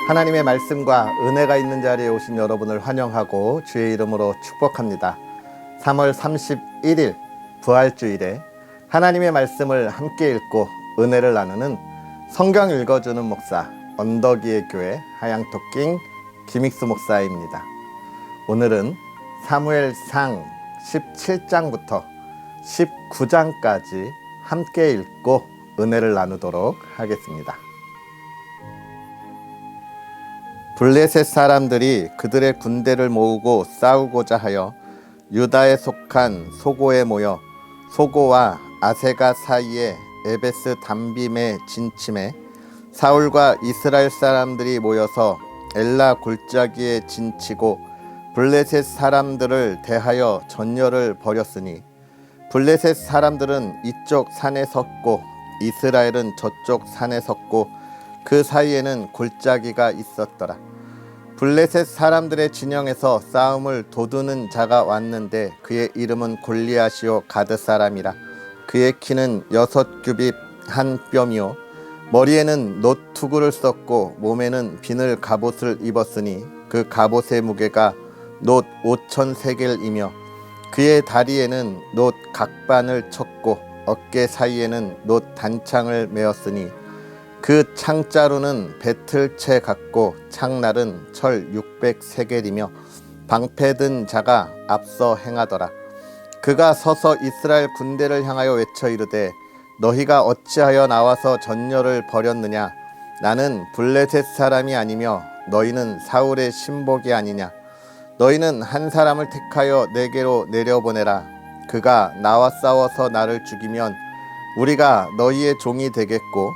하나님의 말씀과 은혜가 있는 자리에 오신 여러분을 환영하고 주의 이름으로 축복합니다. 3월 31일 부활주일에 하나님의 말씀을 함께 읽고 은혜를 나누는 성경 읽어주는 목사 언덕이의 교회 하양토킹 김익수 목사입니다. 오늘은 사무엘상 17장부터 19장까지 함께 읽고 은혜를 나누도록 하겠습니다. 블레셋 사람들이 그들의 군대를 모으고 싸우고자 하여 유다에 속한 소고에 모여 소고와 아세가 사이에 에베스 담빔에 진침해 사울과 이스라엘 사람들이 모여서 엘라 골짜기에 진치고 블레셋 사람들을 대하여 전열을 벌였으니 블레셋 사람들은 이쪽 산에 섰고 이스라엘은 저쪽 산에 섰고 그 사이에는 골짜기가 있었더라. 블레셋 사람들의 진영에서 싸움을 도두는 자가 왔는데 그의 이름은 골리앗이요 가드 사람이라. 그의 키는 6규빗 한 뼘이요 머리에는 놋투구를 썼고 몸에는 비늘 갑옷을 입었으니 그 갑옷의 무게가 놋 5,000세겔이며 그의 다리에는 놋 각반을 쳤고 어깨 사이에는 놋 단창을 메었으니 그 창자루는 배틀채 같고 창날은 철 600세겔이며 방패든 자가 앞서 행하더라. 그가 서서 이스라엘 군대를 향하여 외쳐 이르되 너희가 어찌하여 나와서 전열을 벌였느냐. 나는 블레셋 사람이 아니며 너희는 사울의 신복이 아니냐. 너희는 한 사람을 택하여 내게로 내려보내라. 그가 나와 싸워서 나를 죽이면 우리가 너희의 종이 되겠고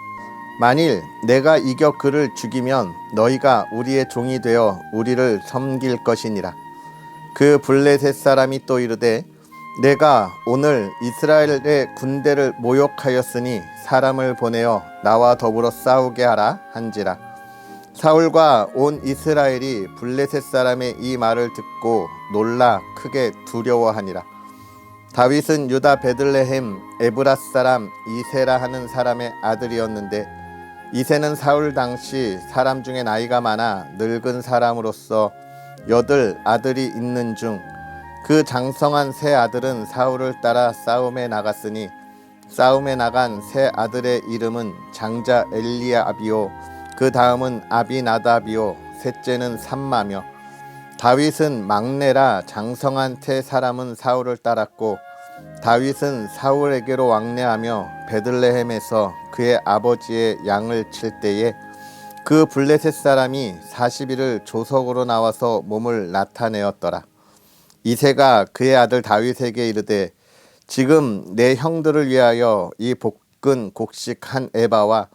만일 내가 이겨 그를 죽이면 너희가 우리의 종이 되어 우리를 섬길 것이니라. 그 블레셋 사람이 또 이르되 내가 오늘 이스라엘의 군대를 모욕하였으니 사람을 보내어 나와 더불어 싸우게 하라 한지라. 사울과 온 이스라엘이 블레셋 사람의 이 말을 듣고 놀라 크게 두려워하니라. 다윗은 유다 베들레헴 에브라 사람 이세라 하는 사람의 아들이었는데 이세는 사울 당시 사람 중에 나이가 많아 늙은 사람으로서 8 아들이 있는 중 그 장성한 세 아들은 사울을 따라 싸움에 나갔으니 싸움에 나간 세 아들의 이름은 장자 엘리압이요 그 다음은 아비나답이요 셋째는 삼마며 다윗은 막내라 장성한 태 사람은 사울을 따랐고 다윗은 사울에게로 왕래하며 베들레헴에서 그의 아버지의 양을 칠 때에 그 블레셋 사람이 40일을 조석으로 나와서 몸을 나타내었더라. 이새가 그의 아들 다윗에게 이르되 지금 내 형들을 위하여 이 볶은 곡식 한 에바와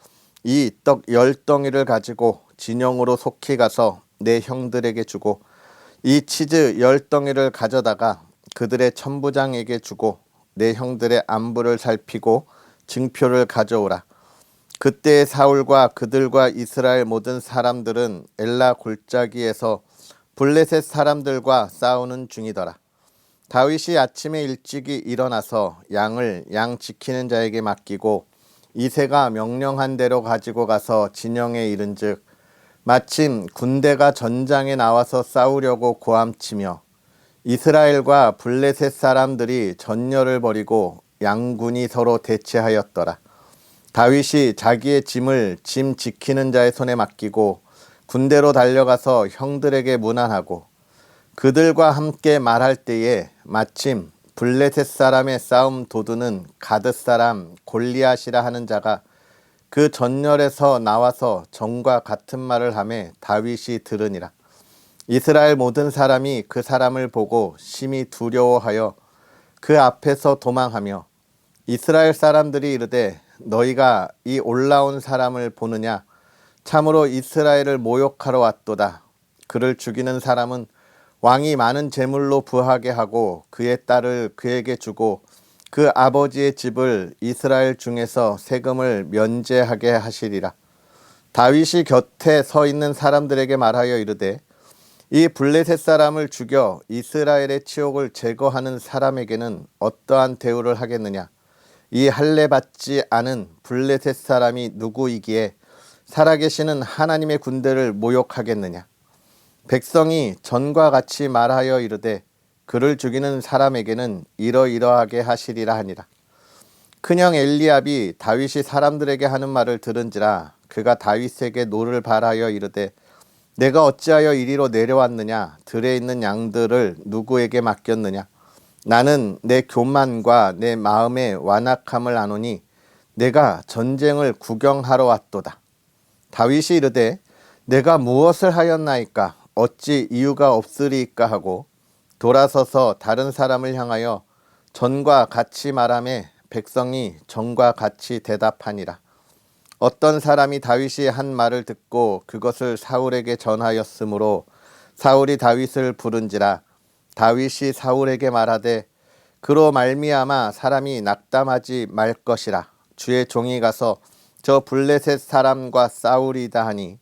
이 떡 10덩이를 가지고 진영으로 속히 가서 내 형들에게 주고 이 치즈 10덩이를 가져다가 그들의 천부장에게 주고 내 형들의 안부를 살피고 증표를 가져오라. 그때 사울과 그들과 이스라엘 모든 사람들은 엘라 골짜기에서 블레셋 사람들과 싸우는 중이더라. 다윗이 아침에 일찍이 일어나서 양을 양 지키는 자에게 맡기고 이새가 명령한 대로 가지고 가서 진영에 이른즉 마침 군대가 전장에 나와서 싸우려고 고함치며 이스라엘과 블레셋 사람들이 전열을 벌이고 양군이 서로 대치하였더라. 다윗이 자기의 짐을 짐 지키는 자의 손에 맡기고 군대로 달려가서 형들에게 문안하고 그들과 함께 말할 때에 마침 블레셋 사람의 싸움 도두는 가드 사람 골리앗이라 하는 자가 그 전열에서 나와서 전과 같은 말을 하매 다윗이 들으니라. 이스라엘 모든 사람이 그 사람을 보고 심히 두려워하여 그 앞에서 도망하며 이스라엘 사람들이 이르되 너희가 이 올라온 사람을 보느냐. 참으로 이스라엘을 모욕하러 왔도다. 그를 죽이는 사람은 왕이 많은 재물로 부하게 하고 그의 딸을 그에게 주고 그 아버지의 집을 이스라엘 중에서 세금을 면제하게 하시리라. 다윗이 곁에 서 있는 사람들에게 말하여 이르되 이 블레셋 사람을 죽여 이스라엘의 치욕을 제거하는 사람에게는 어떠한 대우를 하겠느냐. 이 할례 받지 않은 블레셋 사람이 누구이기에 살아계시는 하나님의 군대를 모욕하겠느냐? 백성이 전과 같이 말하여 이르되 그를 죽이는 사람에게는 이러이러하게 하시리라 하니라. 큰형 엘리압이 다윗이 사람들에게 하는 말을 들은지라 그가 다윗에게 노를 발하여 이르되 내가 어찌하여 이리로 내려왔느냐? 들에 있는 양들을 누구에게 맡겼느냐? 나는 내 교만과 내 마음의 완악함을 아노니 내가 전쟁을 구경하러 왔도다. 다윗이 이르되 내가 무엇을 하였나이까? 어찌 이유가 없으리이까 하고 돌아서서 다른 사람을 향하여 전과 같이 말하매 백성이 전과 같이 대답하니라. 어떤 사람이 다윗이 한 말을 듣고 그것을 사울에게 전하였으므로 사울이 다윗을 부른지라. 다윗이 사울에게 말하되 그로 말미암아 사람이 낙담하지 말 것이라. 주의 종이 가서 저 블레셋 사람과 싸우리다 하니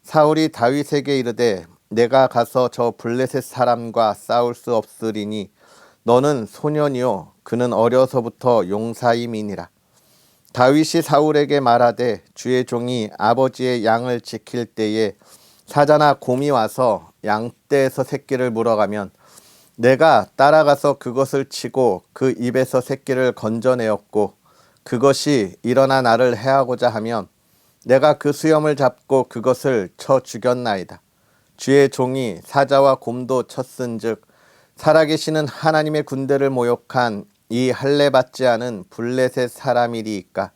사울이 다윗에게 이르되 내가 가서 저 블레셋 사람과 싸울 수 없으리니 너는 소년이요 그는 어려서부터 용사임이니라. 다윗이 사울에게 말하되 주의 종이 아버지의 양을 지킬 때에 사자나 곰이 와서 양떼에서 새끼를 물어가면 내가 따라가서 그것을 치고 그 입에서 새끼를 건져내었고 그것이 일어나 나를 해하고자 하면 내가 그 수염을 잡고 그것을 쳐 죽였나이다. 주의 종이 사자와 곰도 쳤은즉 살아계시는 하나님의 군대를 모욕한 이 할례받지 않은 블레셋 사람이리이까.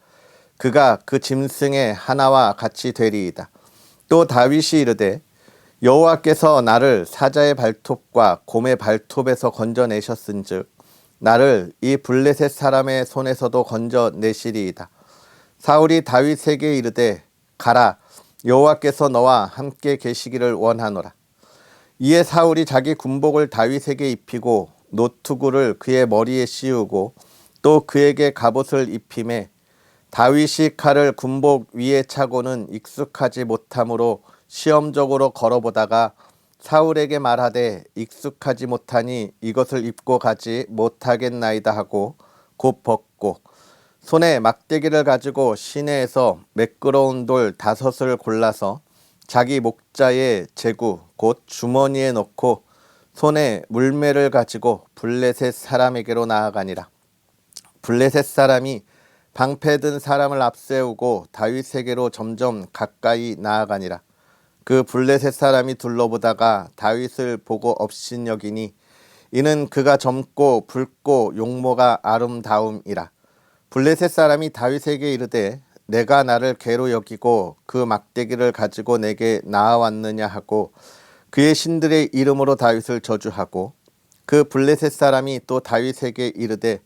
그가 그 짐승의 하나와 같이 되리이다. 또 다윗이 이르되 여호와께서 나를 사자의 발톱과 곰의 발톱에서 건져내셨은즉 나를 이 블레셋 사람의 손에서도 건져내시리이다. 사울이 다윗에게 이르되 가라, 여호와께서 너와 함께 계시기를 원하노라. 이에 사울이 자기 군복을 다윗에게 입히고 노투구를 그의 머리에 씌우고 또 그에게 갑옷을 입히매 다윗이 칼을 군복 위에 차고는 익숙하지 못하므로 시험적으로 걸어보다가 사울에게 말하되 익숙하지 못하니 이것을 입고 가지 못하겠나이다 하고 곧 벗고 손에 막대기를 가지고 시내에서 매끄러운 돌 5을 골라서 자기 목자의 제구 곧 주머니에 넣고 손에 물매를 가지고 블레셋 사람에게로 나아가니라. 블레셋 사람이 방패든 사람을 앞세우고 다윗에게로 점점 가까이 나아가니라. 그 블레셋 사람이 둘러보다가 다윗을 보고 업신여기니 이는 그가 젊고 붉고 용모가 아름다움이라. 블레셋 사람이 다윗에게 이르되 내가 나를 괴로 여기고 그 막대기를 가지고 내게 나아왔느냐 하고 그의 신들의 이름으로 다윗을 저주하고 그 블레셋 사람이 또 다윗에게 이르되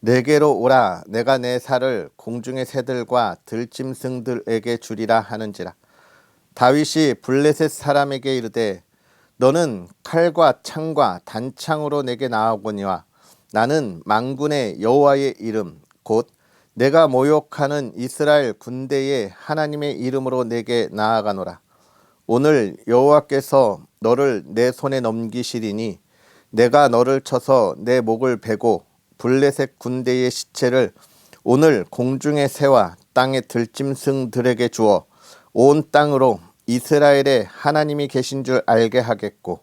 내게로 오라. 내가 내 살을 공중의 새들과 들짐승들에게 주리라 하는지라. 다윗이 블레셋 사람에게 이르되 너는 칼과 창과 단창으로 내게 나아오거니와 나는 만군의 여호와의 이름 곧 내가 모욕하는 이스라엘 군대의 하나님의 이름으로 내게 나아가노라. 오늘 여호와께서 너를 내 손에 넘기시리니 내가 너를 쳐서 내 목을 베고 블레셋 군대의 시체를 오늘 공중의 새와 땅의 들짐승들에게 주어 온 땅으로 이스라엘의 하나님이 계신 줄 알게 하겠고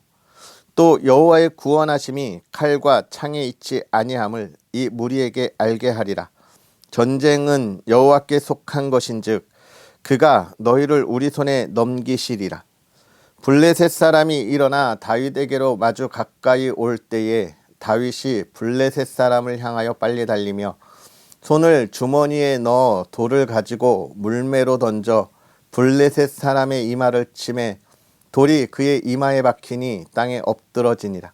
또 여호와의 구원하심이 칼과 창에 있지 아니함을 이 무리에게 알게 하리라. 전쟁은 여호와께 속한 것인즉 그가 너희를 우리 손에 넘기시리라. 블레셋 사람이 일어나 다윗에게로 마주 가까이 올 때에 다윗이 블레셋 사람을 향하여 빨리 달리며 손을 주머니에 넣어 돌을 가지고 물매로 던져 블레셋 사람의 이마를 치매 돌이 그의 이마에 박히니 땅에 엎드러지니라.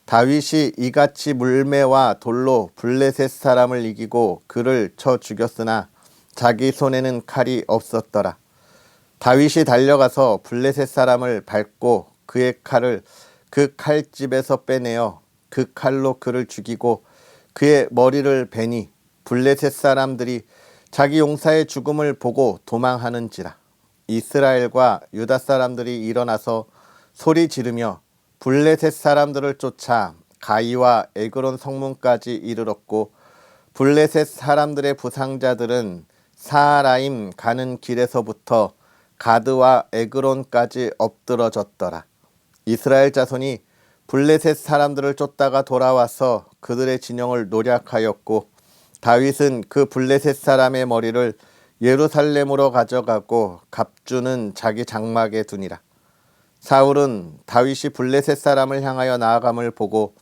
다윗이 이같이 물매와 돌로 블레셋 사람을 이기고 그를 쳐 죽였으나 자기 손에는 칼이 없었더라. 다윗이 달려가서 블레셋 사람을 밟고 그의 칼을 그 칼집에서 빼내어 그 칼로 그를 죽이고 그의 머리를 베니 블레셋 사람들이 자기 용사의 죽음을 보고 도망하는지라. 이스라엘과 유다 사람들이 일어나서 소리 지르며 블레셋 사람들을 쫓아 가이와 에그론 성문까지 이르렀고 블레셋 사람들의 부상자들은 사하라임 가는 길에서부터 가드와 에그론까지 엎드러졌더라. 이스라엘 자손이 블레셋 사람들을 쫓다가 돌아와서 그들의 진영을 노략하였고 다윗은 그 블레셋 사람의 머리를 예루살렘으로 가져가고 갑주는 자기 장막에 두니라. 사울은 다윗이 블레셋 사람을 향하여 나아감을 보고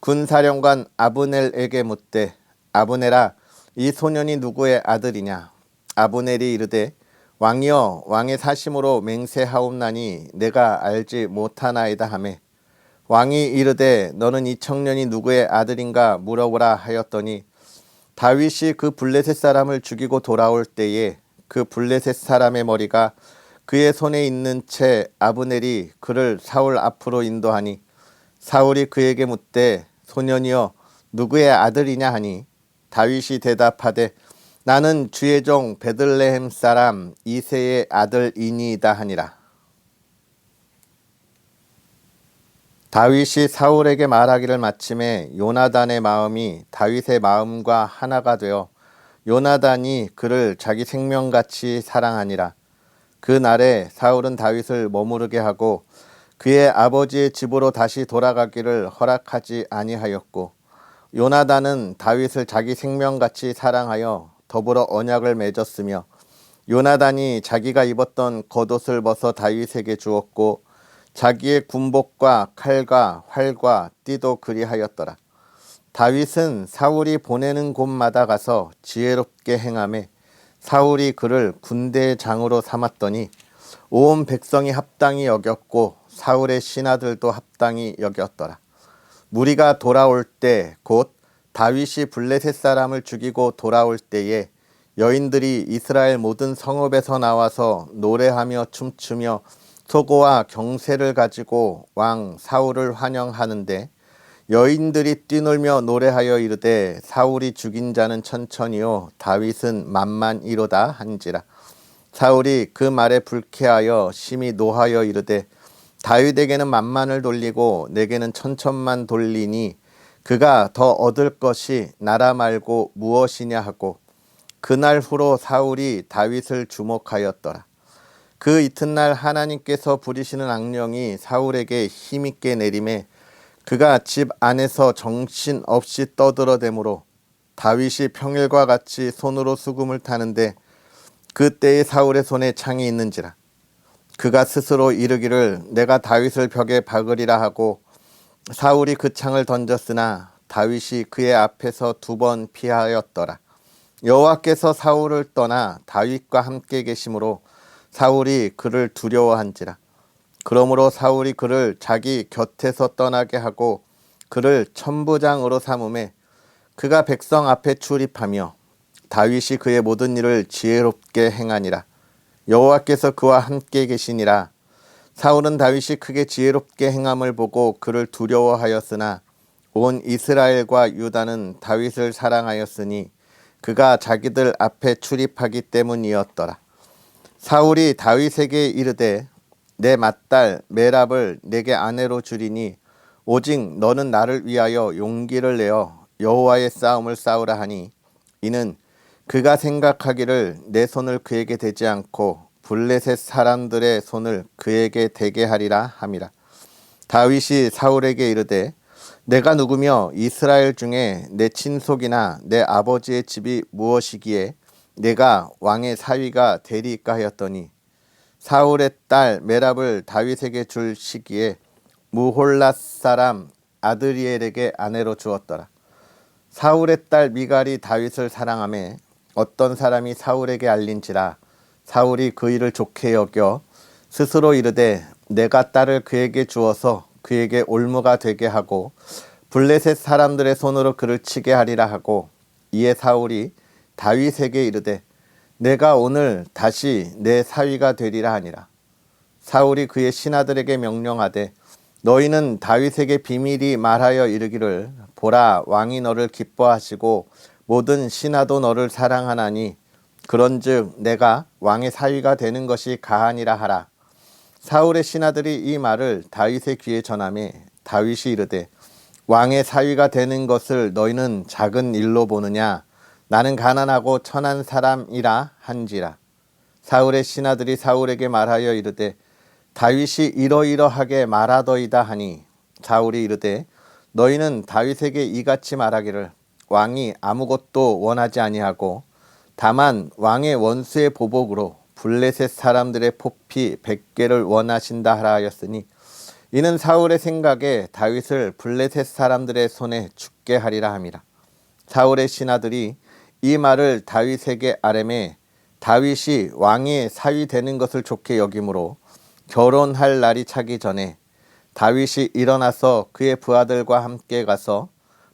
군사령관 아브넬에게 묻되 아브넬아 이 소년이 누구의 아들이냐. 아브넬이 이르되 왕이여 왕의 사심으로 맹세하옵나니 내가 알지 못하나이다 하매 왕이 이르되 너는 이 청년이 누구의 아들인가 물어보라 하였더니 다윗이 그 블레셋 사람을 죽이고 돌아올 때에 그 블레셋 사람의 머리가 그의 손에 있는 채 아브넬이 그를 사울 앞으로 인도하니 사울이 그에게 묻되 소년이여 누구의 아들이냐 하니 다윗이 대답하되 나는 주의 종 베들레헴 사람 이새의 아들이니이다 하니라. 다윗이 사울에게 말하기를 마침에 요나단의 마음이 다윗의 마음과 하나가 되어 요나단이 그를 자기 생명같이 사랑하니라. 그 날에 사울은 다윗을 머무르게 하고 그의 아버지의 집으로 다시 돌아가기를 허락하지 아니하였고 요나단은 다윗을 자기 생명같이 사랑하여 더불어 언약을 맺었으며 요나단이 자기가 입었던 겉옷을 벗어 다윗에게 주었고 자기의 군복과 칼과 활과 띠도 그리하였더라. 다윗은 사울이 보내는 곳마다 가서 지혜롭게 행하매 사울이 그를 군대의 장으로 삼았더니 온 백성이 합당히 여겼고 사울의 신하들도 합당히 여겼더라. 무리가 돌아올 때 곧 다윗이 블레셋 사람을 죽이고 돌아올 때에 여인들이 이스라엘 모든 성읍에서 나와서 노래하며 춤추며 소고와 경새를 가지고 왕 사울을 환영하는데 여인들이 뛰놀며 노래하여 이르되 사울이 죽인 자는 천천히요 다윗은 만만이로다 한지라. 사울이 그 말에 불쾌하여 심히 노하여 이르되 다윗에게는 만만을 돌리고 내게는 천천만 돌리니 그가 더 얻을 것이 나라 말고 무엇이냐 하고 그날 후로 사울이 다윗을 주목하였더라. 그 이튿날 하나님께서 부리시는 악령이 사울에게 힘있게 내림에 그가 집 안에서 정신없이 떠들어대므로 다윗이 평일과 같이 손으로 수금을 타는데 그때에 사울의 손에 창이 있는지라. 그가 스스로 이르기를 내가 다윗을 벽에 박으리라 하고 사울이 그 창을 던졌으나 다윗이 그의 앞에서 2번 피하였더라. 여호와께서 사울을 떠나 다윗과 함께 계심으로 사울이 그를 두려워한지라. 그러므로 사울이 그를 자기 곁에서 떠나게 하고 그를 천부장으로 삼음에 그가 백성 앞에 출입하며 다윗이 그의 모든 일을 지혜롭게 행하니라. 여호와께서 그와 함께 계시니라. 사울은 다윗이 크게 지혜롭게 행함을 보고 그를 두려워하였으나 온 이스라엘과 유다는 다윗을 사랑하였으니 그가 자기들 앞에 출입하기 때문이었더라. 사울이 다윗에게 이르되 내 맏딸 메랍을 내게 아내로 주리니 오직 너는 나를 위하여 용기를 내어 여호와의 싸움을 싸우라 하니 이는 그가 생각하기를 내 손을 그에게 대지 않고 블레셋 사람들의 손을 그에게 대게 하리라 함이라. 다윗이 사울에게 이르되 내가 누구며 이스라엘 중에 내 친속이나 내 아버지의 집이 무엇이기에 내가 왕의 사위가 되리이까 하였더니 사울의 딸 메랍을 다윗에게 줄 시기에 무홀랏 사람 아드리엘에게 아내로 주었더라. 사울의 딸 미갈이 다윗을 사랑하매 어떤 사람이 사울에게 알린지라 사울이 그 일을 좋게 여겨 스스로 이르되 내가 딸을 그에게 주어서 그에게 올무가 되게 하고 블레셋 사람들의 손으로 그를 치게 하리라 하고 이에 사울이 다윗에게 이르되 내가 오늘 다시 내 사위가 되리라 하니라. 사울이 그의 신하들에게 명령하되 너희는 다윗에게 비밀이 말하여 이르기를 보라 왕이 너를 기뻐하시고 모든 신하도 너를 사랑하나니 그런즉 내가 왕의 사위가 되는 것이 가하니라 하라. 사울의 신하들이 이 말을 다윗의 귀에 전하매 다윗이 이르되 왕의 사위가 되는 것을 너희는 작은 일로 보느냐 나는 가난하고 천한 사람이라 한지라. 사울의 신하들이 사울에게 말하여 이르되 다윗이 이러이러하게 말하더이다 하니 사울이 이르되 너희는 다윗에게 이같이 말하기를 왕이 아무것도 원하지 아니하고 다만 왕의 원수의 보복으로 블레셋 사람들의 포피 100개를 원하신다 하라 하였으니 이는 사울의 생각에 다윗을 블레셋 사람들의 손에 죽게 하리라 함이라. 사울의 신하들이 이 말을 다윗에게 아뢰매 다윗이 왕의 사위 되는 것을 좋게 여기므로 결혼할 날이 차기 전에 다윗이 일어나서 그의 부하들과 함께 가서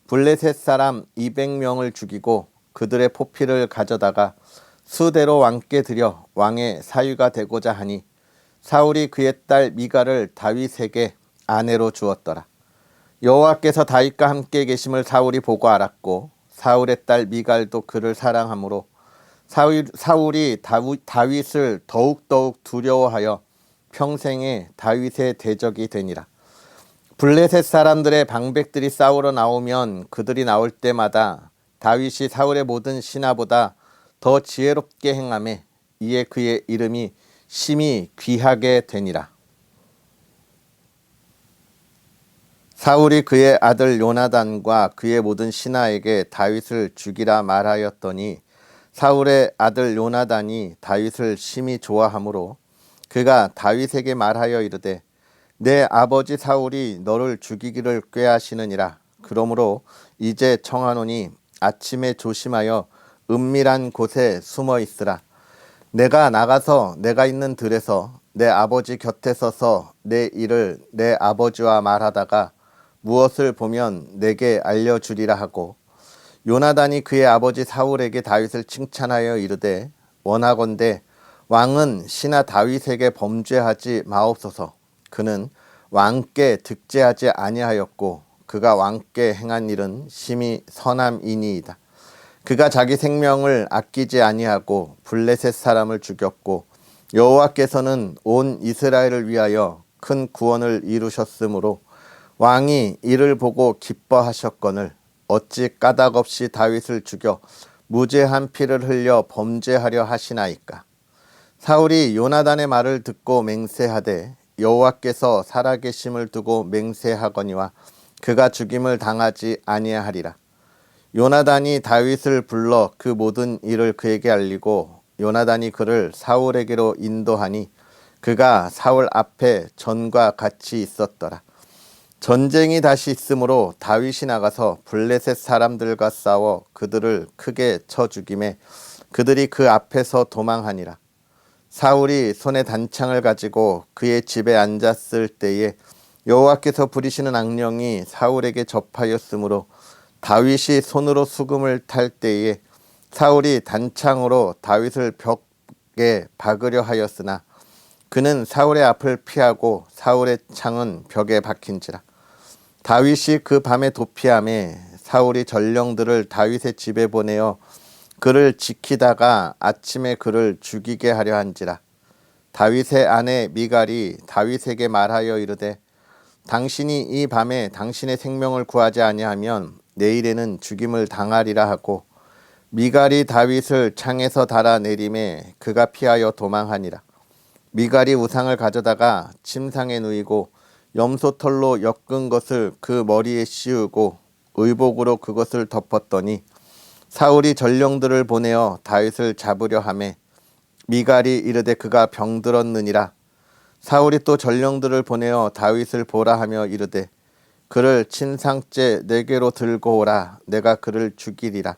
블레셋 사람 200명을 죽이고 그들의 포피를 가져다가 수대로 왕께 드려 왕의 사위가 되고자 하니 사울이 그의 딸 미갈을 다윗에게 아내로 주었더라. 여호와께서 다윗과 함께 계심을 사울이 보고 알았고 사울의 딸 미갈도 그를 사랑하므로 사울이 다윗을 더욱더욱 두려워하여 평생에 다윗의 대적이 되니라. 블레셋 사람들의 방백들이 싸우러 나오면 그들이 나올 때마다 다윗이 사울의 모든 신하보다 더 지혜롭게 행하매 이에 그의 이름이 심히 귀하게 되니라. 사울이 그의 아들 요나단과 그의 모든 신하에게 다윗을 죽이라 말하였더니 사울의 아들 요나단이 다윗을 심히 좋아하므로 그가 다윗에게 말하여 이르되 내 아버지 사울이 너를 죽이기를 꾀하시느니라. 그러므로 이제 청하노니 아침에 조심하여 은밀한 곳에 숨어 있으라. 내가 나가서 내가 있는 들에서 내 아버지 곁에 서서 내 일을 내 아버지와 말하다가 무엇을 보면 내게 알려주리라 하고 요나단이 그의 아버지 사울에게 다윗을 칭찬하여 이르되 원하건대 왕은 신하 다윗에게 범죄하지 마옵소서. 그는 왕께 득죄하지 아니하였고 그가 왕께 행한 일은 심히 선함이니이다. 그가 자기 생명을 아끼지 아니하고 블레셋 사람을 죽였고 여호와께서는 온 이스라엘을 위하여 큰 구원을 이루셨으므로 왕이 이를 보고 기뻐하셨거늘 어찌 까닭없이 다윗을 죽여 무죄한 피를 흘려 범죄하려 하시나이까. 사울이 요나단의 말을 듣고 맹세하되 여호와께서 살아계심을 두고 맹세하거니와 그가 죽임을 당하지 아니하리라. 요나단이 다윗을 불러 그 모든 일을 그에게 알리고 요나단이 그를 사울에게로 인도하니 그가 사울 앞에 전과 같이 있었더라. 전쟁이 다시 있으므로 다윗이 나가서 블레셋 사람들과 싸워 그들을 크게 쳐 죽이매 그들이 그 앞에서 도망하니라. 사울이 손에 단창을 가지고 그의 집에 앉았을 때에 여호와께서 부리시는 악령이 사울에게 접하였으므로 다윗이 손으로 수금을 탈 때에 사울이 단창으로 다윗을 벽에 박으려 하였으나 그는 사울의 앞을 피하고 사울의 창은 벽에 박힌지라. 다윗이 그 밤에 도피하매 사울이 전령들을 다윗의 집에 보내어 그를 지키다가 아침에 그를 죽이게 하려 한지라. 다윗의 아내 미갈이 다윗에게 말하여 이르되 당신이 이 밤에 당신의 생명을 구하지 아니하면 내일에는 죽임을 당하리라 하고 미갈이 다윗을 창에서 달아내림에 그가 피하여 도망하니라. 미갈이 우상을 가져다가 침상에 누이고 염소털로 엮은 것을 그 머리에 씌우고 의복으로 그것을 덮었더니 사울이 전령들을 보내어 다윗을 잡으려 하매 미갈이 이르되 그가 병들었느니라. 사울이 또 전령들을 보내어 다윗을 보라 하며 이르되 그를 침상째 내게로 들고 오라. 내가 그를 죽이리라.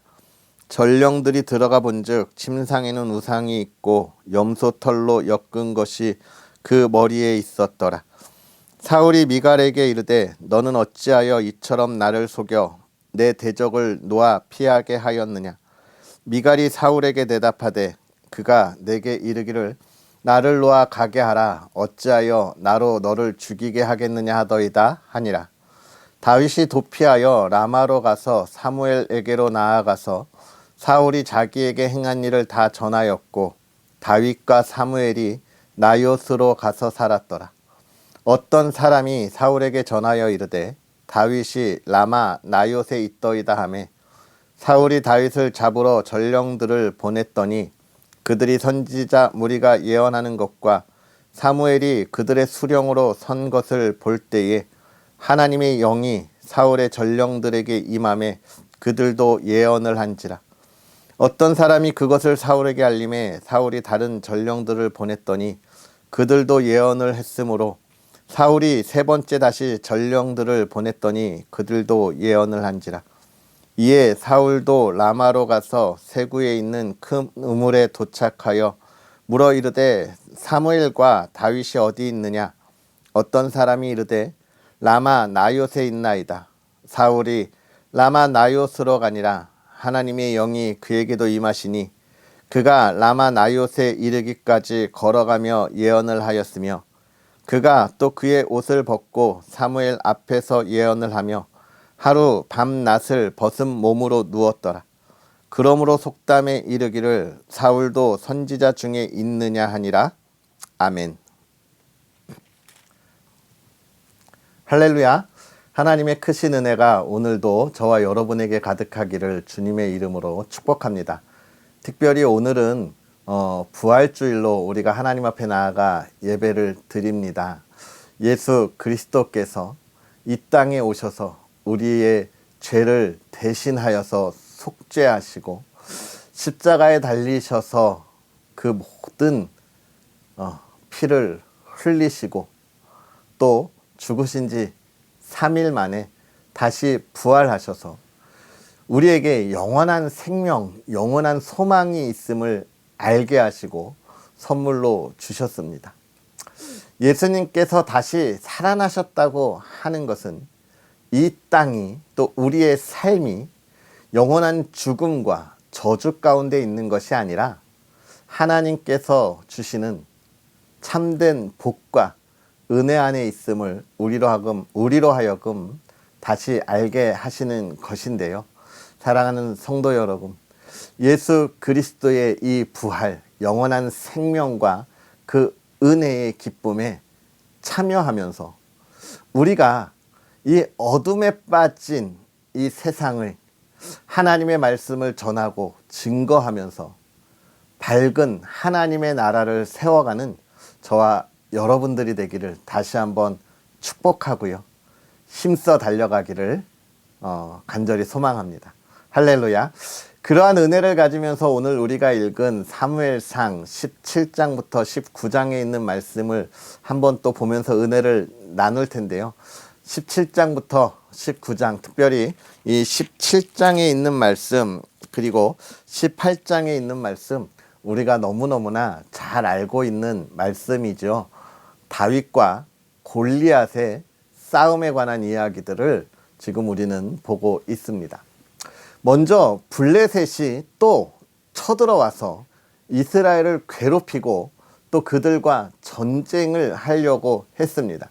전령들이 들어가 본즉 침상에는 우상이 있고 염소털로 엮은 것이 그 머리에 있었더라. 사울이 미갈에게 이르되 너는 어찌하여 이처럼 나를 속여 내 대적을 놓아 피하게 하였느냐. 미갈이 사울에게 대답하되 그가 내게 이르기를 나를 놓아 가게 하라. 어찌하여 나로 너를 죽이게 하겠느냐 하더이다 하니라. 다윗이 도피하여 라마로 가서 사무엘에게로 나아가서 사울이 자기에게 행한 일을 다 전하였고 다윗과 사무엘이 나요스로 가서 살았더라. 어떤 사람이 사울에게 전하여 이르되 다윗이 라마 나요스에 있더이다 하매 사울이 다윗을 잡으러 전령들을 보냈더니 그들이 선지자 무리가 예언하는 것과 사무엘이 그들의 수령으로 선 것을 볼 때에 하나님의 영이 사울의 전령들에게 임함에 그들도 예언을 한지라. 어떤 사람이 그것을 사울에게 알림해 사울이 다른 전령들을 보냈더니 그들도 예언을 했으므로 사울이 세 번째 다시 전령들을 보냈더니 그들도 예언을 한지라. 이에 사울도 라마로 가서 세구에 있는 큰 우물에 도착하여 물어 이르되 사무엘과 다윗이 어디 있느냐? 어떤 사람이 이르되 라마 나요스에 있나이다. 사울이 라마 나요스로 가니라. 하나님의 영이 그에게도 임하시니 그가 라마 나요스에 이르기까지 걸어가며 예언을 하였으며 그가 또 그의 옷을 벗고 사무엘 앞에서 예언을 하며 하루 밤낮을 벗은 몸으로 누웠더라. 그러므로 속담에 이르기를 사울도 선지자 중에 있느냐 하니라. 아멘. 할렐루야. 하나님의 크신 은혜가 오늘도 저와 여러분에게 가득하기를 주님의 이름으로 축복합니다. 특별히 오늘은 부활주일로 우리가 하나님 앞에 나아가 예배를 드립니다. 예수 그리스도께서 이 땅에 오셔서 우리의 죄를 대신하여서 속죄하시고 십자가에 달리셔서 그 모든 피를 흘리시고 또 죽으신 지 3일 만에 다시 부활하셔서 우리에게 영원한 생명, 영원한 소망이 있음을 알게 하시고 선물로 주셨습니다. 예수님께서 다시 살아나셨다고 하는 것은 이 땅이 또 우리의 삶이 영원한 죽음과 저주 가운데 있는 것이 아니라 하나님께서 주시는 참된 복과 은혜 안에 있음을 우리로 하여금 다시 알게 하시는 것인데요. 사랑하는 성도 여러분, 예수 그리스도의 이 부활, 영원한 생명과 그 은혜의 기쁨에 참여하면서 우리가 이 어둠에 빠진 이 세상을 하나님의 말씀을 전하고 증거하면서 밝은 하나님의 나라를 세워가는 저와 여러분들이 되기를 다시 한번 축복하고요. 힘써 달려가기를 간절히 소망합니다. 할렐루야. 그러한 은혜를 가지면서 오늘 우리가 읽은 사무엘상 17장부터 19장에 있는 말씀을 한번 또 보면서 은혜를 나눌 텐데요. 17장부터 19장, 특별히 이 17장에 있는 말씀 그리고 18장에 있는 말씀 우리가 너무너무나 잘 알고 있는 말씀이죠. 다윗과 골리앗의 싸움에 관한 이야기들을 지금 우리는 보고 있습니다. 먼저 블레셋이 또 쳐들어와서 이스라엘을 괴롭히고 또 그들과 전쟁을 하려고 했습니다.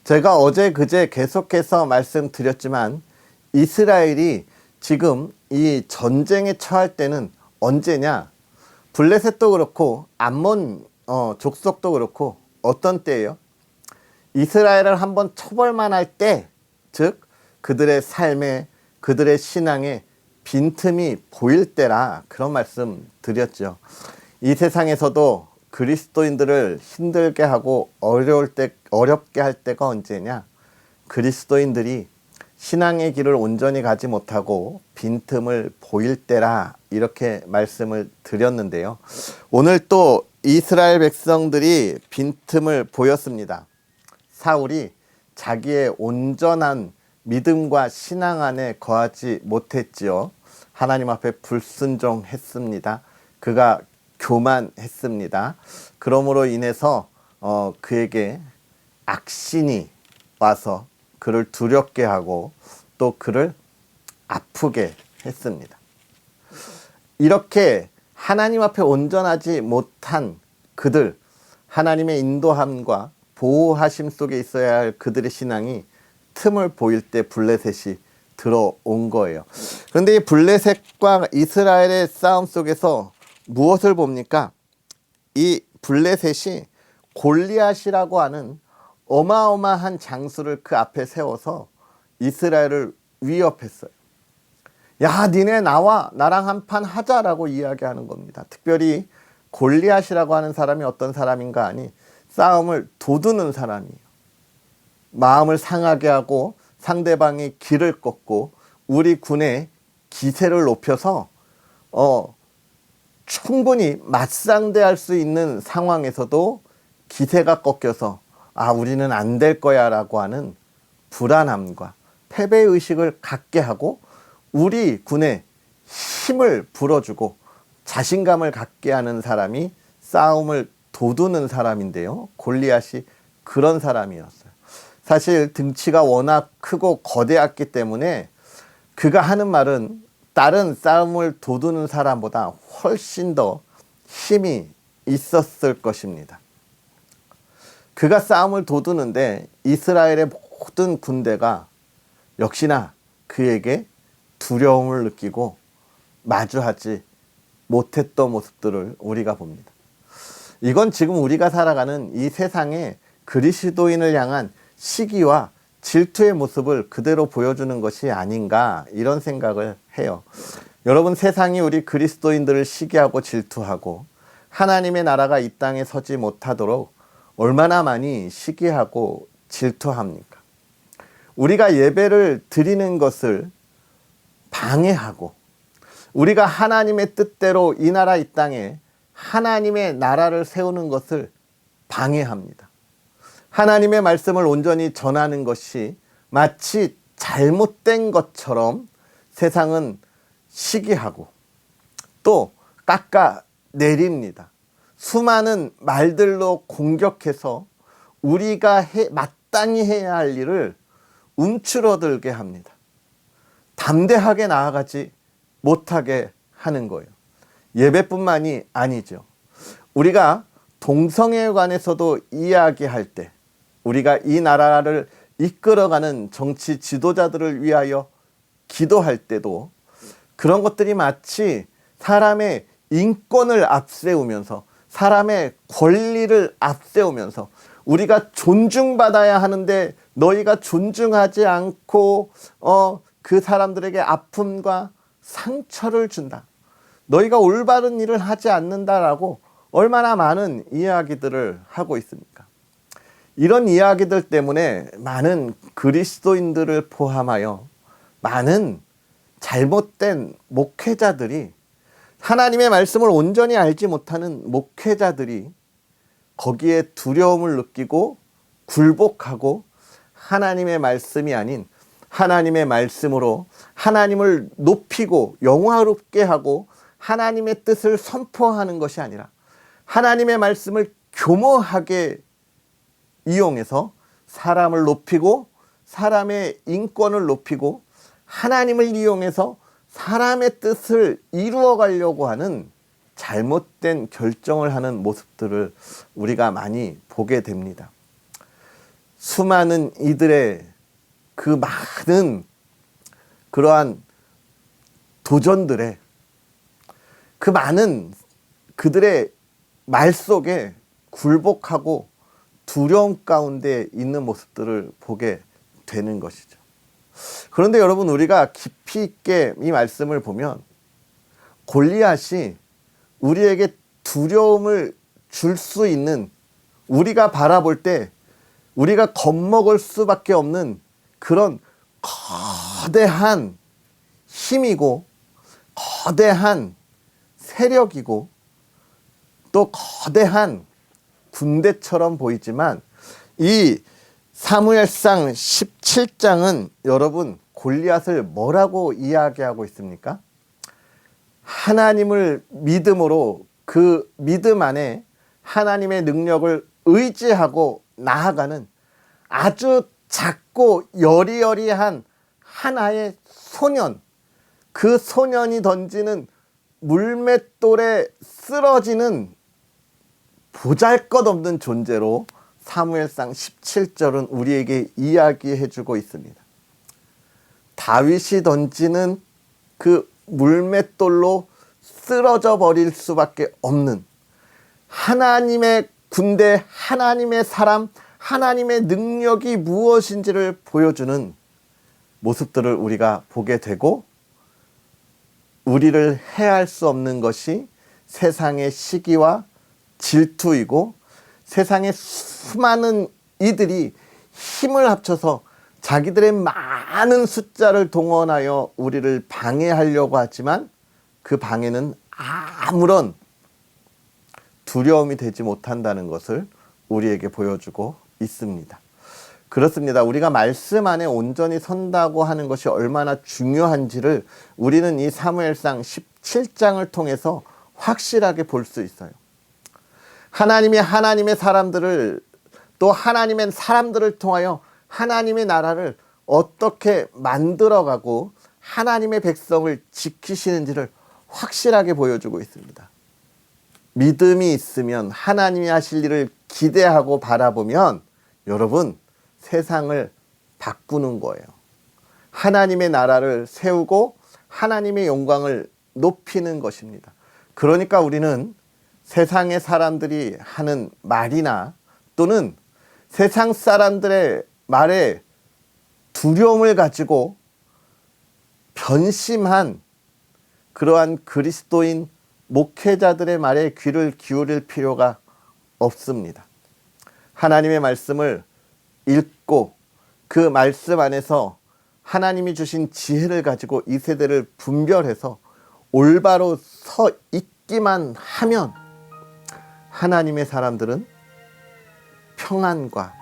제가 어제 그제 계속해서 말씀드렸지만 이스라엘이 지금 이 전쟁에 처할 때는 언제냐? 블레셋도 그렇고 암몬 족속도 그렇고 어떤 때예요? 이스라엘을 한번 처벌만 할 때, 즉 그들의 삶에 그들의 신앙에 빈틈이 보일 때라 그런 말씀 드렸죠. 이 세상에서도 그리스도인들을 힘들게 하고 어렵게 할 때가 언제냐? 그리스도인들이 신앙의 길을 온전히 가지 못하고 빈틈을 보일 때라 이렇게 말씀을 드렸는데요. 오늘 또 이스라엘 백성들이 빈틈을 보였습니다. 사울이 자기의 온전한 믿음과 신앙 안에 거하지 못했지요. 하나님 앞에 불순종했습니다. 그가 교만했습니다. 그러므로 인해서 그에게 악신이 와서 그를 두렵게 하고 또 그를 아프게 했습니다. 이렇게 하나님 앞에 온전하지 못한 그들, 하나님의 인도함과 보호하심 속에 있어야 할 그들의 신앙이 틈을 보일 때 블레셋이 들어온 거예요. 그런데 이 블레셋과 이스라엘의 싸움 속에서 무엇을 봅니까? 이 블레셋이 골리앗이라고 하는 어마어마한 장수를 그 앞에 세워서 이스라엘을 위협했어요. 야, 니네 나와 나랑 한판 하자라고 이야기하는 겁니다. 특별히 골리앗이라고 하는 사람이 어떤 사람인가 하니 싸움을 도두는 사람이에요. 마음을 상하게 하고 상대방의 길을 꺾고 우리 군의 기세를 높여서 충분히 맞상대할 수 있는 상황에서도 기세가 꺾여서 우리는 안 될 거야 라고 하는 불안함과 패배의식을 갖게 하고 우리 군에 힘을 불어주고 자신감을 갖게 하는 사람이 싸움을 도두는 사람인데요. 골리앗이 그런 사람이었어요. 사실 등치가 워낙 크고 거대했기 때문에 그가 하는 말은 다른 싸움을 도두는 사람보다 훨씬 더 힘이 있었을 것입니다. 그가 싸움을 도두는데 이스라엘의 모든 군대가 역시나 그에게 두려움을 느끼고 마주하지 못했던 모습들을 우리가 봅니다. 이건 지금 우리가 살아가는 이 세상의 그리스도인을 향한 시기와 질투의 모습을 그대로 보여주는 것이 아닌가 이런 생각을 해요. 여러분, 세상이 우리 그리스도인들을 시기하고 질투하고 하나님의 나라가 이 땅에 서지 못하도록 얼마나 많이 시기하고 질투합니까? 우리가 예배를 드리는 것을 방해하고 우리가 하나님의 뜻대로 이 나라 이 땅에 하나님의 나라를 세우는 것을 방해합니다. 하나님의 말씀을 온전히 전하는 것이 마치 잘못된 것처럼 세상은 시기하고 또 깎아내립니다. 수많은 말들로 공격해서 우리가 마땅히 해야 할 일을 움츠러들게 합니다. 담대하게 나아가지 못하게 하는 거예요. 예배뿐만이 아니죠. 우리가 동성애에 관해서도 이야기할 때 우리가 이 나라를 이끌어가는 정치 지도자들을 위하여 기도할 때도 그런 것들이 마치 사람의 인권을 앞세우면서 사람의 권리를 앞세우면서 우리가 존중받아야 하는데 너희가 존중하지 않고 그 사람들에게 아픔과 상처를 준다. 너희가 올바른 일을 하지 않는다라고 얼마나 많은 이야기들을 하고 있습니까? 이런 이야기들 때문에 많은 그리스도인들을 포함하여 많은 잘못된 목회자들이 하나님의 말씀을 온전히 알지 못하는 목회자들이 거기에 두려움을 느끼고 굴복하고 하나님의 말씀이 아닌 하나님의 말씀으로 하나님을 높이고 영화롭게 하고 하나님의 뜻을 선포하는 것이 아니라 하나님의 말씀을 교모하게 이용해서 사람을 높이고 사람의 인권을 높이고 하나님을 이용해서 사람의 뜻을 이루어 가려고 하는 잘못된 결정을 하는 모습들을 우리가 많이 보게 됩니다. 수많은 이들의 그 많은 그러한 도전들에 그 많은 그들의 말 속에 굴복하고 두려움 가운데 있는 모습들을 보게 되는 것이죠. 그런데 여러분, 우리가 깊이 있게 이 말씀을 보면 골리앗이 우리에게 두려움을 줄 수 있는, 우리가 바라볼 때 우리가 겁먹을 수밖에 없는 그런 거대한 힘이고 거대한 세력이고 또 거대한 군대처럼 보이지만 이 사무엘상 17장은 여러분 골리앗을 뭐라고 이야기하고 있습니까? 하나님을 믿음으로 그 믿음 안에 하나님의 능력을 의지하고 나아가는 아주 작고 여리여리한 하나의 소년, 그 소년이 던지는 물맷돌에 쓰러지는 보잘것없는 존재로 사무엘상 17절은 우리에게 이야기해주고 있습니다. 다윗이 던지는 그 물맷돌로 쓰러져 버릴 수밖에 없는 하나님의 군대, 하나님의 사람, 하나님의 능력이 무엇인지를 보여주는 모습들을 우리가 보게 되고, 우리를 해할 수 없는 것이 세상의 시기와 질투이고 세상의 수많은 이들이 힘을 합쳐서 자기들의 많은 숫자를 동원하여 우리를 방해하려고 하지만 그 방해는 아무런 두려움이 되지 못한다는 것을 우리에게 보여주고 있습니다. 그렇습니다. 우리가 말씀 안에 온전히 선다고 하는 것이 얼마나 중요한지를 우리는 이 사무엘상 17장을 통해서 확실하게 볼 수 있어요. 하나님이 하나님의 사람들을 또 하나님의 사람들을 통하여 하나님의 나라를 어떻게 만들어가고 하나님의 백성을 지키시는지를 확실하게 보여주고 있습니다. 믿음이 있으면 하나님이 하실 일을 기대하고 바라보면 여러분 세상을 바꾸는 거예요. 하나님의 나라를 세우고 하나님의 영광을 높이는 것입니다. 그러니까 우리는 세상의 사람들이 하는 말이나 또는 세상 사람들의 말에 두려움을 가지고 변심한 그러한 그리스도인 목회자들의 말에 귀를 기울일 필요가 없습니다. 하나님의 말씀을 읽고 그 말씀 안에서 하나님이 주신 지혜를 가지고 이 세대를 분별해서 올바로 서 있기만 하면 하나님의 사람들은 평안과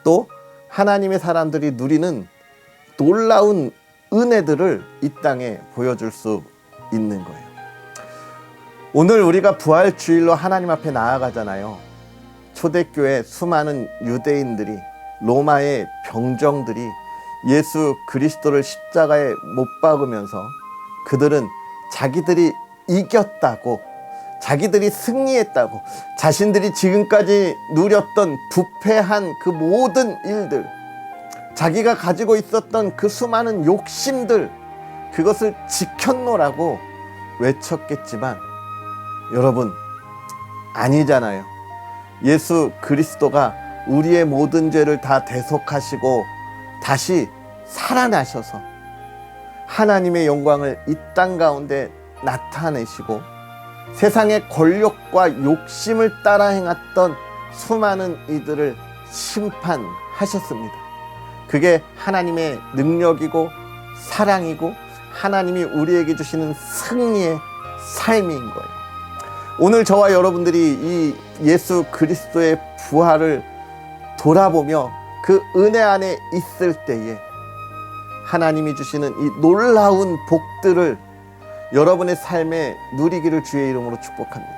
또 하나님의 사람들이 누리는 놀라운 은혜들을 이 땅에 보여줄 수 있는 거예요. 오늘 우리가 부활주일로 하나님 앞에 나아가잖아요. 초대교회 수많은 유대인들이 로마의 병정들이 예수 그리스도를 십자가에 못 박으면서 그들은 자기들이 이겼다고 자기들이 승리했다고 자신들이 지금까지 누렸던 부패한 그 모든 일들 자기가 가지고 있었던 그 수많은 욕심들 그것을 지켰노라고 외쳤겠지만 여러분 아니잖아요. 예수 그리스도가 우리의 모든 죄를 다 대속하시고 다시 살아나셔서 하나님의 영광을 이 땅 가운데 나타내시고 세상의 권력과 욕심을 따라 행했던 수많은 이들을 심판하셨습니다. 그게 하나님의 능력이고 사랑이고 하나님이 우리에게 주시는 승리의 삶인 거예요. 오늘 저와 여러분들이 이 예수 그리스도의 부활을 돌아보며 그 은혜 안에 있을 때에 하나님이 주시는 이 놀라운 복들을 여러분의 삶에 누리기를 주의 이름으로 축복합니다.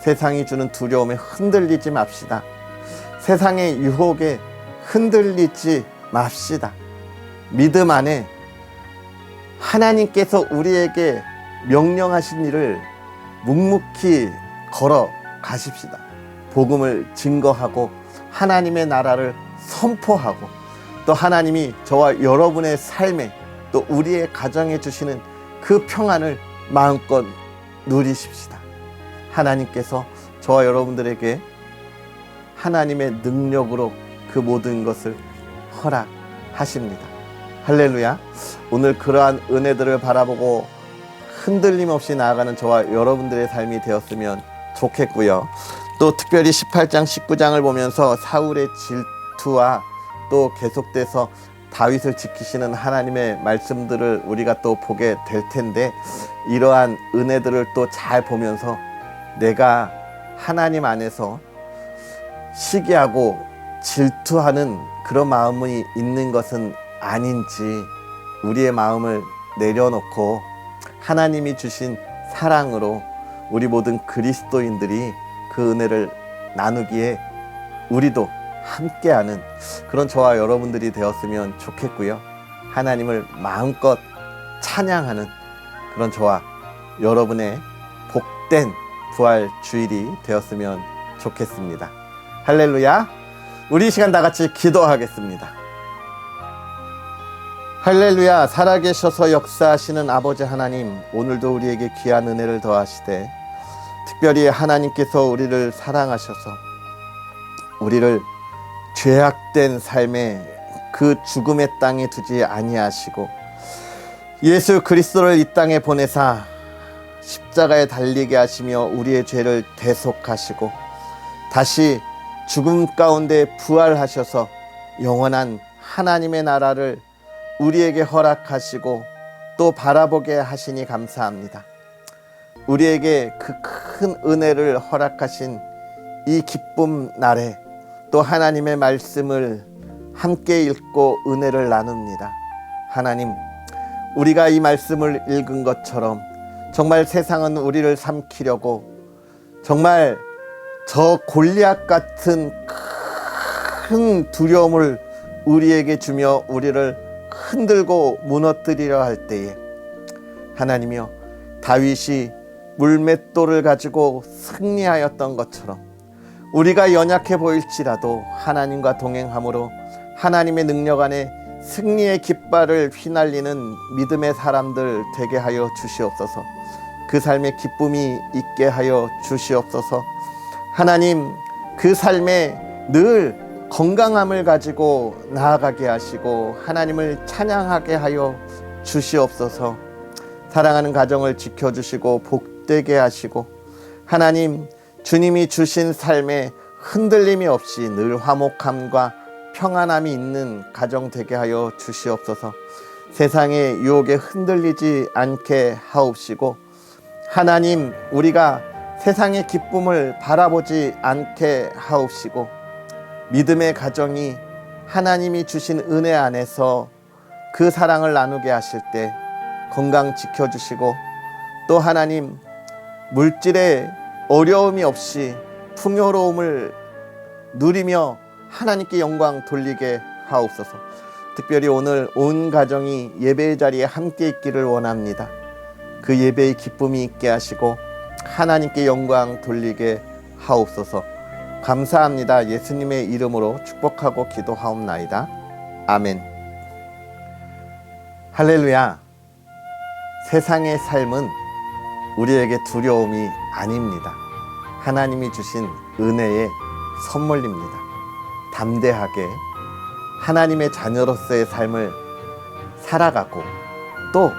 세상이 주는 두려움에 흔들리지 맙시다. 세상의 유혹에 흔들리지 맙시다. 믿음 안에 하나님께서 우리에게 명령하신 일을 묵묵히 걸어 가십시다. 복음을 증거하고 하나님의 나라를 선포하고 또 하나님이 저와 여러분의 삶에 또 우리의 가정에 주시는 그 평안을 마음껏 누리십시다. 하나님께서 저와 여러분들에게 하나님의 능력으로 그 모든 것을 허락하십니다. 할렐루야. 오늘 그러한 은혜들을 바라보고 흔들림 없이 나아가는 저와 여러분들의 삶이 되었으면 좋겠고요. 또 특별히 18장 19장을 보면서 사울의 질투와 또 계속돼서 다윗을 지키시는 하나님의 말씀들을 우리가 또 보게 될 텐데 이러한 은혜들을 또 잘 보면서 내가 하나님 안에서 시기하고 질투하는 그런 마음이 있는 것은 아닌지 우리의 마음을 내려놓고 하나님이 주신 사랑으로 우리 모든 그리스도인들이 그 은혜를 나누기에 우리도 함께하는 그런 저와 여러분들이 되었으면 좋겠고요. 하나님을 마음껏 찬양하는 그런 저와 여러분의 복된 부활 주일이 되었으면 좋겠습니다. 할렐루야. 우리 이 시간 다 같이 기도하겠습니다. 할렐루야. 살아계셔서 역사하시는 아버지 하나님, 오늘도 우리에게 귀한 은혜를 더하시되 특별히 하나님께서 우리를 사랑하셔서 우리를 죄악된 삶에 그 죽음의 땅에 두지 아니하시고 예수 그리스도를 이 땅에 보내사 십자가에 달리게 하시며 우리의 죄를 대속하시고 다시 죽음 가운데 부활하셔서 영원한 하나님의 나라를 우리에게 허락하시고 또 바라보게 하시니 감사합니다. 우리에게 그 큰 은혜를 허락하신 이 기쁨 날에 또 하나님의 말씀을 함께 읽고 은혜를 나눕니다. 하나님, 우리가 이 말씀을 읽은 것처럼 정말 세상은 우리를 삼키려고 정말 저 골리앗 같은 큰 두려움을 우리에게 주며 우리를 흔들고 무너뜨리려 할 때에 하나님이여, 다윗이 물맷돌을 가지고 승리하였던 것처럼 우리가 연약해 보일지라도 하나님과 동행함으로 하나님의 능력 안에 승리의 깃발을 휘날리는 믿음의 사람들 되게 하여 주시옵소서. 그 삶에 기쁨이 있게 하여 주시옵소서. 하나님, 그 삶에 늘 건강함을 가지고 나아가게 하시고 하나님을 찬양하게 하여 주시옵소서. 사랑하는 가정을 지켜주시고 복되게 하시고 하나님, 주님이 주신 삶에 흔들림이 없이 늘 화목함과 평안함이 있는 가정 되게 하여 주시옵소서. 세상의 유혹에 흔들리지 않게 하옵시고 하나님, 우리가 세상의 기쁨을 바라보지 않게 하옵시고 믿음의 가정이 하나님이 주신 은혜 안에서 그 사랑을 나누게 하실 때 건강 지켜주시고 또 하나님, 물질에 어려움이 없이 풍요로움을 누리며 하나님께 영광 돌리게 하옵소서. 특별히 오늘 온 가정이 예배의 자리에 함께 있기를 원합니다. 그 예배의 기쁨이 있게 하시고 하나님께 영광 돌리게 하옵소서. 감사합니다. 예수님의 이름으로 축복하고 기도하옵나이다. 아멘. 할렐루야. 세상의 삶은 우리에게 두려움이 아닙니다. 하나님이 주신 은혜의 선물입니다. 담대하게 하나님의 자녀로서의 삶을 살아가고 또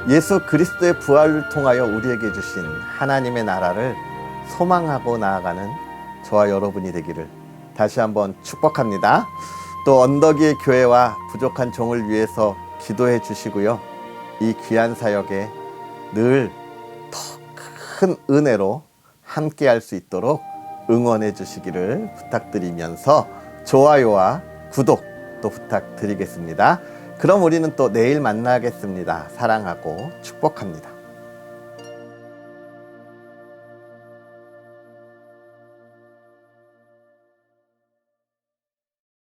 예수 그리스도의 부활을 통하여 우리에게 주신 하나님의 나라를 소망하고 나아가는 저와 여러분이 되기를 다시 한번 축복합니다. 또 언덕 위의 교회와 부족한 종을 위해서 기도해 주시고요. 이 귀한 사역에 늘 더 큰 은혜로 함께 할 수 있도록 응원해 주시기를 부탁드리면서 좋아요와 구독 또 부탁드리겠습니다. 그럼 우리는 또 내일 만나겠습니다. 사랑하고 축복합니다.